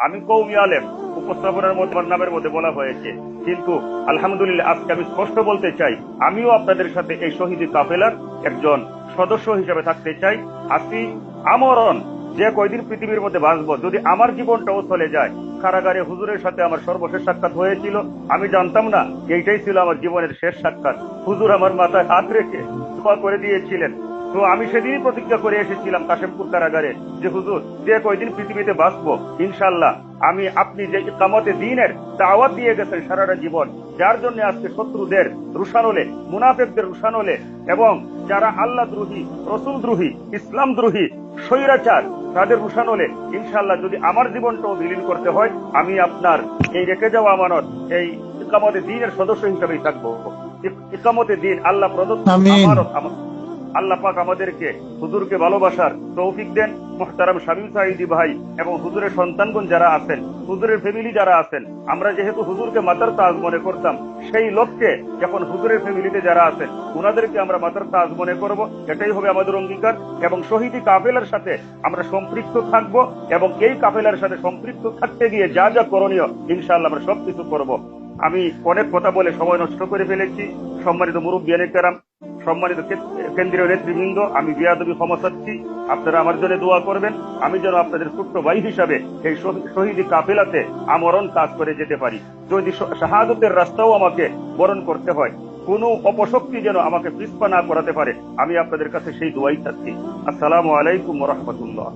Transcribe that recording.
আমি কওমি আলেম, উপস্থাপনার মধ্যে আমার নামের মধ্যে বলা হয়েছে, কিন্তু আলহামদুলিল্লাহ আজকে আমি স্পষ্ট বলতে চাই, আমিও আপনাদের সাথে এই শহীদি কাফেলার একজন সদস্য হিসেবে থাকতে চাই। আসি আমরণ, যে কয়দিন পৃথিবীর মধ্যে বাঁচবো, যদি আমার জীবনটাও চলে যায়। কারাগারে হুজুরের সাথে আমার সর্বশেষ সাক্ষাৎ হয়েছিল, আমি জানতাম না এইটাই ছিল আমার জীবনের শেষ সাক্ষাৎ। হুজুর আমার মাথায় হাত রেখে দোয়া করে দিয়েছিলেন। তো আমি সেদিনই প্রতিজ্ঞা করে এসেছিলাম কাশেমপুর কারাগারে, যে হুজুর যে কয়দিন পৃথিবীতে বাঁচবো ইনশাল্লাহ আমি আপনি যে ইকামতে দ্বীনের দাওয়াত দিয়ে গেছেন সারাটা জীবন, যার জন্য আজকে শত্রুদের রুশানলে, মুনাফিকদের রুশানলে, এবং যারা আল্লাহ দ্রোহী, রসুল দ্রোহী, ইসলাম দ্রোহী, স্বৈরাচার, তাদের রুশানলে ইনশাল্লাহ যদি আমার জীবনটাও বিলীন করতে হয়, আমি আপনার এই রেখে যাওয়া আমানত, এই ইকামতে দ্বীনের সদস্য হিসেবেই থাকবো। ইকামতে দ্বীন আল্লাহ প্রদত্ত আমানত। আল্লাহ পাক আমাদেরকে হুজুরকে ভালোবাসার তৌফিক দেন। মুহতারাম শামীম সাঈদী ভাই এবং হুজুরের সন্তানগণ যারা আছেন, হুজুরের ফ্যামিলি যারা আছেন, আমরা যেহেতু হুজুরকে মাতার তাজ মনে করতাম, সেই লক্ষ্যে যখন হুজুরের ফ্যামিলিতে যারা আছেন ওনাদেরকে আমরা মাতার তাজ মনে করব, এটাই হবে আমাদের অঙ্গীকার। এবং শহীদি কাফেলার সাথে আমরা সম্পৃক্ত থাকব, এবং এই কাফেলার সাথে সম্পৃক্ত থাকতে গিয়ে যা যা করণীয় ইনশাআল্লাহ আমরা সবকিছু করব। আমি অনেক কথা বলে সময় নষ্ট করে ফেলেছি। সম্মানিত মুরব্বিয়ানে কেরাম, সম্মানিত কেন্দ্রীয় নেতৃবৃন্দ, আমি বিয়াদবি ক্ষমা চাচ্ছি। আপনারা আমার জন্য দোয়া করবেন, আমি যেন আপনাদের ছোট্ট ভাই হিসাবে এই শহীদি কাফেলাতে আমরণ কাজ করে যেতে পারি। যদি শাহাদতের রাস্তাও আমাকে বরণ করতে হয়, কোনো অপশক্তি যেন আমাকে পিছপা না করাতে পারে, আমি আপনাদের কাছে সেই দোয়াই চাচ্ছি। আসসালামু আলাইকুম ওয়া রাহমাতুল্লাহ।